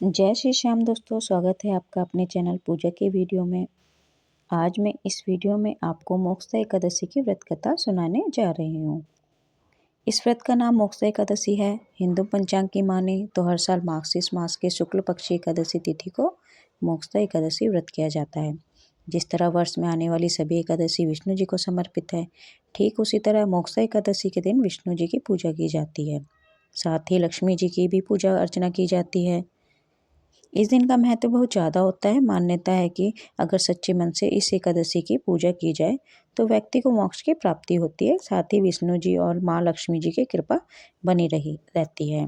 जय श्री श्याम दोस्तों, स्वागत है आपका अपने चैनल पूजा की वीडियो में। आज मैं इस वीडियो में आपको मोक्षदा एकादशी की व्रत कथा सुनाने जा रही हूँ। इस व्रत का नाम मोक्षदा एकादशी है। हिंदू पंचांग की माने तो हर साल मार्गशीर्ष मास के शुक्ल पक्षी एकादशी तिथि को मोक्षदा एकादशी व्रत किया जाता है। जिस तरह वर्ष में आने वाली सभी एकादशी विष्णु जी को समर्पित है, ठीक उसी तरह मोक्षदा एकादशी के दिन विष्णु जी की पूजा की जाती है। साथ ही लक्ष्मी जी की भी पूजा अर्चना की जाती है। इस दिन का महत्व बहुत ज़्यादा होता है। मान्यता है कि अगर सच्चे मन से इस एकादशी की पूजा की जाए तो व्यक्ति को मोक्ष की प्राप्ति होती है। साथ ही विष्णु जी और माँ लक्ष्मी जी की कृपा बनी रहती है।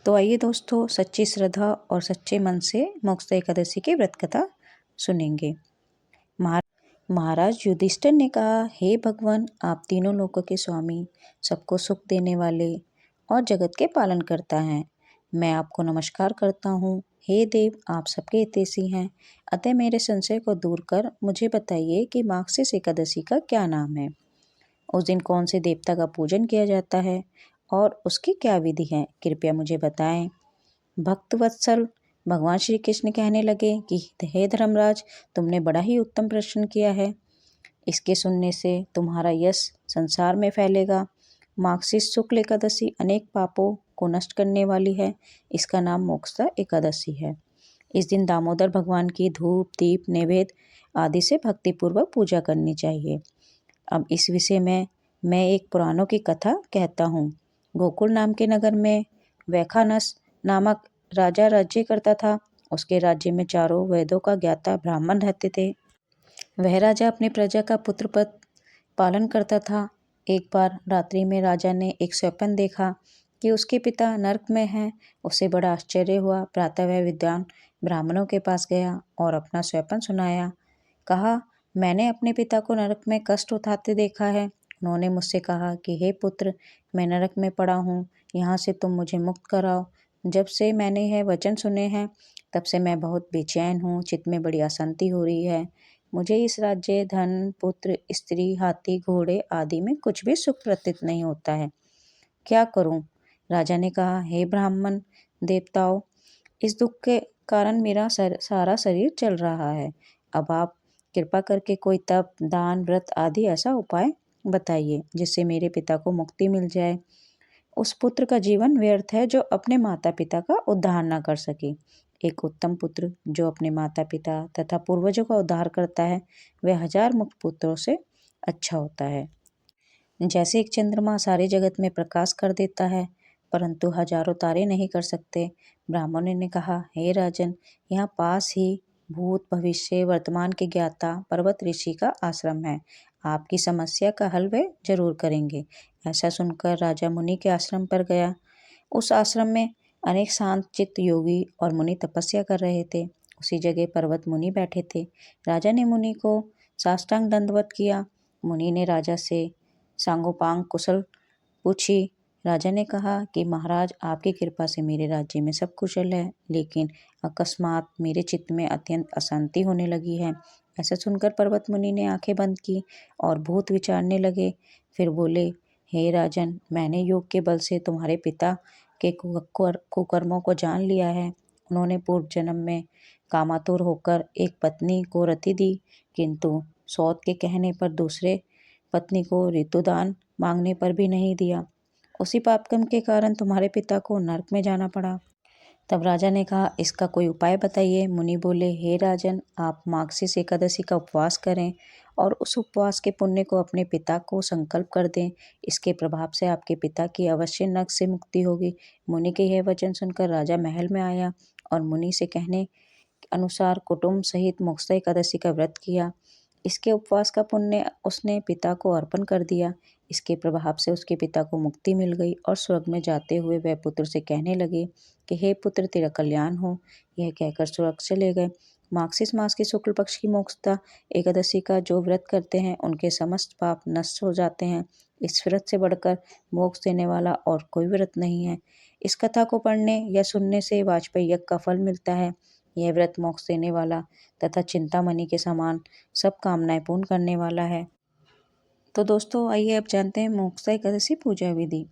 तो आइए दोस्तों, सच्ची श्रद्धा और सच्चे मन से मोक्षदा एकादशी की व्रत कथा सुनेंगे। महाराज युधिष्ठिर ने कहा, हे भगवान, आप तीनों लोकों के स्वामी, सबको सुख देने वाले और जगत के पालन करता हैं। मैं आपको नमस्कार करता हूँ। हे देव, आप सबके हितैषी हैं, अतः मेरे संशय को दूर कर मुझे बताइए कि मार्गशीर्ष एकादशी का क्या नाम है। उस दिन कौन से देवता का पूजन किया जाता है और उसकी क्या विधि है, कृपया मुझे बताएं। भक्त वत्सल भगवान श्री कृष्ण कहने लगे कि हे धर्मराज, तुमने बड़ा ही उत्तम प्रश्न किया है। इसके सुनने से तुम्हारा यश संसार में फैलेगा। मार्गशीर्ष शुक्ल एकादशी अनेक पापों को नष्ट करने वाली है। इसका नाम मोक्षदा एकादशी है। इस दिन दामोदर भगवान की धूप दीप नैवेद्य आदि से भक्तिपूर्वक पूजा करनी चाहिए। अब इस विषय में मैं एक पुराणों की कथा कहता हूँ। गोकुल नाम के नगर में वैखानस नामक राजा राज्य करता था। उसके राज्य में चारों वेदों का ज्ञाता ब्राह्मण रहते थे। वह राजा अपनी प्रजा का पुत्रपद पालन करता था। एक बार रात्रि में राजा ने एक स्वप्न देखा कि उसके पिता नरक में हैं। उसे बड़ा आश्चर्य हुआ। प्रातः वह विद्वान ब्राह्मणों के पास गया और अपना स्वप्न सुनाया। कहा, मैंने अपने पिता को नरक में कष्ट उठाते देखा है। उन्होंने मुझसे कहा कि हे पुत्र, मैं नरक में पड़ा हूँ, यहाँ से तुम मुझे मुक्त कराओ। जब से मैंने यह वचन सुने हैं तब से मैं बहुत बेचैन हूँ, चित्त में बड़ी अशांति हो रही है। मुझे इस राज्य, धन, पुत्र, स्त्री, हाथी, घोड़े आदि में कुछ भी सुख प्रतीत नहीं होता है। क्या करूं? राजा ने कहा, हे ब्राह्मण देवताओं, इस दुख के कारण मेरा सारा शरीर चल रहा है। अब आप कृपा करके कोई तप, दान, व्रत आदि ऐसा उपाय बताइए जिससे मेरे पिता को मुक्ति मिल जाए। उस पुत्र का जीवन व्यर्थ है जो अपने माता पिता का उद्धार न कर सके। एक उत्तम पुत्र जो अपने माता पिता तथा पूर्वजों का उद्धार करता है, वह 1000 मुक्त पुत्रों से अच्छा होता है। जैसे एक चंद्रमा सारे जगत में प्रकाश कर देता है, परंतु हजारों तारे नहीं कर सकते। ब्राह्मणों ने कहा, हे राजन, यहाँ पास ही भूत, भविष्य, वर्तमान के ज्ञाता पर्वत ऋषि का आश्रम है। आपकी समस्या का हल वे जरूर करेंगे। ऐसा सुनकर राजा मुनि के आश्रम पर गया। उस आश्रम में अनेक शांत चित्त योगी और मुनि तपस्या कर रहे थे। उसी जगह पर्वत मुनि बैठे थे। राजा ने मुनि को साष्टांग दंडवत किया। मुनि ने राजा से सांगोपांग कुशल पूछी। राजा ने कहा कि महाराज, आपकी कृपा से मेरे राज्य में सब कुशल है, लेकिन अकस्मात मेरे चित्त में अत्यंत अशांति होने लगी है। ऐसा सुनकर पर्वत मुनि ने आंखें बंद की और भूत विचारने लगे। फिर बोले, हे राजन, मैंने योग के बल से तुम्हारे पिता के कुकर्मों को जान लिया है। उन्होंने पूर्व जन्म में कामातुर होकर एक पत्नी को रति दी, किंतु सौत के कहने पर दूसरे पत्नी को ऋतुदान मांगने पर भी नहीं दिया। उसी पापकर्म के कारण तुम्हारे पिता को नरक में जाना पड़ा। तब राजा ने कहा, इसका कोई उपाय बताइए। मुनि बोले, हे राजन, आप मार्गशीर्ष एकादशी का उपवास करें और उस उपवास के पुण्य को अपने पिता को संकल्प कर दें। इसके प्रभाव से आपके पिता की अवश्य नरक से मुक्ति होगी। मुनि के यह वचन सुनकर राजा महल में आया और मुनि से कहने अनुसार कुटुंब सहित मोक्षदा एकादशी का व्रत किया। इसके उपवास का पुण्य उसने पिता को अर्पण कर दिया। इसके प्रभाव से उसके पिता को मुक्ति मिल गई और स्वर्ग में जाते हुए वह पुत्र से कहने लगे कि हे पुत्र, तेरा कल्याण हो। यह कहकर स्वर्ग चले गए। मार्गशीर्ष मास की शुक्ल पक्ष की मोक्षदा एकादशी का जो व्रत करते हैं, उनके समस्त पाप नष्ट हो जाते हैं। इस व्रत से बढ़कर मोक्ष देने वाला और कोई व्रत नहीं है। इस कथा को पढ़ने या सुनने से वाजपेयी यज्ञ का फल मिलता है। यह व्रत मोक्ष देने वाला तथा चिंतामणि के समान सब कामनाएं पूर्ण करने वाला है। तो दोस्तों, आइए अब जानते हैं मोक्षदा एकादशी पूजा विधि।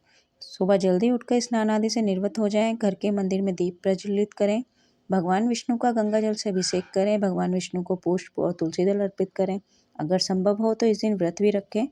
सुबह जल्दी उठकर स्नान आदि से निवृत्त हो जाएं। घर के मंदिर में दीप प्रज्वलित करें। भगवान विष्णु का गंगा जल से अभिषेक करें। भगवान विष्णु को पुष्प और तुलसी दल अर्पित करें। अगर संभव हो तो इस दिन व्रत भी रखें।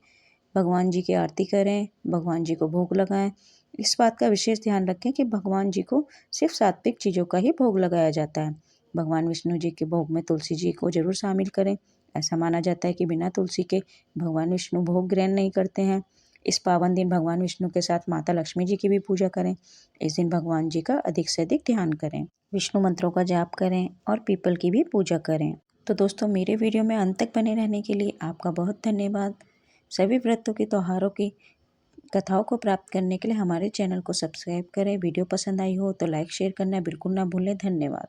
भगवान जी की आरती करें। भगवान जी को भोग लगाएं। इस बात का विशेष ध्यान रखें कि भगवान जी को सिर्फ सात्विक चीज़ों का ही भोग लगाया जाता है। भगवान विष्णु जी के भोग में तुलसी जी को जरूर शामिल करें। ऐसा माना जाता है कि बिना तुलसी के भगवान विष्णु भोग ग्रहण नहीं करते हैं। इस पावन दिन भगवान विष्णु के साथ माता लक्ष्मी जी की भी पूजा करें। इस दिन भगवान जी का अधिक से अधिक ध्यान करें। विष्णु मंत्रों का जाप करें और पीपल की भी पूजा करें। तो दोस्तों, मेरे वीडियो में अंत तक बने रहने के लिए आपका बहुत धन्यवाद। सभी व्रतों की, त्योहारों की कथाओं को प्राप्त करने के लिए हमारे चैनल को सब्सक्राइब करें। वीडियो पसंद आई हो तो लाइक शेयर करना बिल्कुल ना भूलें। धन्यवाद।